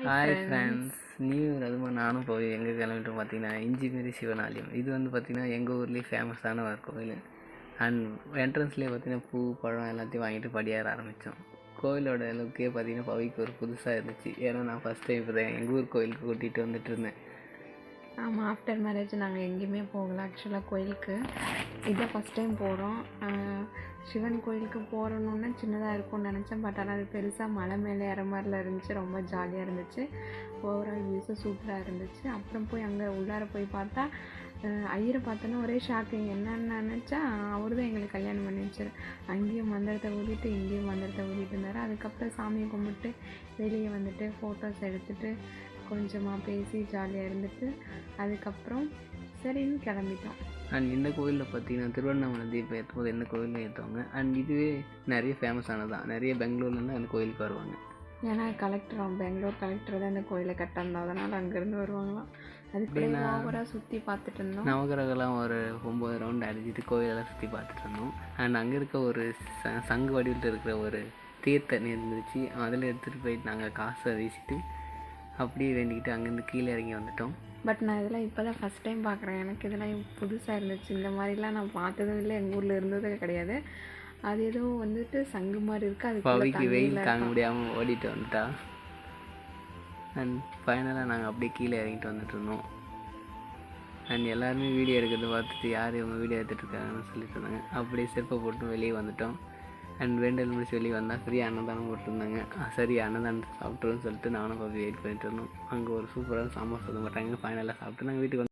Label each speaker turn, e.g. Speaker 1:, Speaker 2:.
Speaker 1: Hi friends, new year அதுமா நானும் போய் எங்கே கிளம்பிட்டோம் பார்த்தீங்கன்னா இஞ்சிமேரி சிவனாலயம். இது வந்து பார்த்திங்கன்னா எங்கள் ஊர்லேயே ஃபேமஸான ஒரு கோவில். அண்ட் என்ட்ரன்ஸ்லேயே பார்த்திங்கன்னா பூ பழம் எல்லாத்தையும் வாங்கிட்டு படியேற ஆரம்பித்தோம். கோவிலோட லுக்கே பார்த்திங்கன்னா பவிக்கு ஒரு புதுசாக இருந்துச்சு. ஏன்னா நான் ஃபஸ்ட் டைம் இப்போ தான் எங்கள் ஊர் கோவிலுக்கு கூட்டிகிட்டு வந்துட்டு இருந்தேன்.
Speaker 2: ஆமாம், ஆஃப்டர் மேரேஜ் நாங்கள் எங்கேயுமே போகல. ஆக்சுவலாக கோயிலுக்கு இதான் ஃபஸ்ட் டைம் போகிறோம். சிவன் கோயிலுக்கு போகிறோன்னு சின்னதாக இருக்கும்னு நினச்சேன். பட் ஆனால் அது பெருசாக மலை மேலே ஏற மாதிரிலாம் இருந்துச்சு. ரொம்ப ஜாலியாக இருந்துச்சு. ஓவரால் வியூஸும் சூப்பராக இருந்துச்சு. அப்புறம் போய் அங்கே உள்ளார போய் பார்த்தா ஐயரை பார்த்தோன்னா ஒரே ஷாக்கிங். என்னன்னு நினச்சா அவர் தான் எங்களுக்கு கல்யாணம் பண்ணி வச்சார். அங்கேயும் மந்திரத்தை ஊதிட்டு இங்கேயும் மந்திரத்தை ஊதிட்டு இருந்தார். அதுக்கப்புறம் சாமியை கும்பிட்டு வெளியே வந்துட்டு ஃபோட்டோஸ் எடுத்துகிட்டு கொஞ்சமாக பேசி ஜாலியாக இருந்துட்டு அதுக்கப்புறம் சரின்னு கிளம்பிட்டோம்.
Speaker 1: அண்ட் இந்த கோவிலில் பார்த்திங்கன்னா திருவண்ணாமலை தீபம் ஏற்றும் போது எந்த கோவிலும் ஏற்றுவாங்க. அண்ட் இதுவே நிறைய ஃபேமஸானதான். நிறைய பெங்களூர்லேருந்து அந்த கோயிலுக்கு வருவாங்க.
Speaker 2: ஏன்னா பெங்களூர் கலெக்டர் தான் இந்த கோயிலை கட்டிருந்தோம். அதனால் அங்கேருந்து வருவாங்களாம். அதுக்கு ஓவராக சுற்றி பார்த்துட்டு இருந்தோம்.
Speaker 1: நவகிரகெல்லாம் ஒரு 9 ரவுண்டு அடிச்சுட்டு கோயிலெல்லாம் சுற்றி பார்த்துட்டு இருந்தோம். அண்ட் அங்கே இருக்க ஒரு சங்கு வடிவில் இருக்கிற ஒரு தீர்த்தம் இருந்துச்சு. அதில் எடுத்துகிட்டு போயிட்டு நாங்கள் காசை வீசிட்டு அப்படியே வேண்டிக்கிட்டு அங்கேருந்து கீழே இறங்கி வந்துட்டோம்.
Speaker 2: பட் நான் இதெல்லாம் இப்போ தான் ஃபஸ்ட் டைம் பார்க்குறேன். எனக்கு இதெல்லாம் புதுசாக இருந்துச்சு. இந்த மாதிரிலாம் நான் பார்த்ததும் இல்லை, எங்கள் ஊரில் இருந்ததே கிடையாது. அது ஏதோ வந்துட்டு சங்கு மாதிரி இருக்குது. அது
Speaker 1: பவிக்கு வெயில் தாங்க முடியாமல் ஓடிட்டு வந்துட்டா. அண்ட் ஃபைனலாக நாங்கள் அப்படியே கீழே இறங்கிட்டு வந்துட்டு இருந்தோம். அண்ட் எல்லாருமே வீடியோ எடுக்கிறத பார்த்துட்டு யார் இவங்க வீடியோ எடுத்துகிட்டு இருக்காங்கன்னு சொல்லிட்டு இருந்தாங்க. அப்படியே செருப்பை போட்டு வெளியே வந்துட்டோம். அண்ட் வேண்டல் முடிச்சு வெளியே வந்தால் ஃப்ரீயாக அன்னதானம் போட்டிருந்தாங்க. சரி அன்னதானத்தை சாப்பிட்ருன்னு சொல்லிட்டு நானும் போய் வெயிட் பண்ணிட்டு இருந்தோம். அங்கே ஒரு சூப்பரான சாம்பார் சாதம் போட்டாங்க. ஃபைனலாக சாப்பிட்டு நாங்கள் வீட்டுக்கு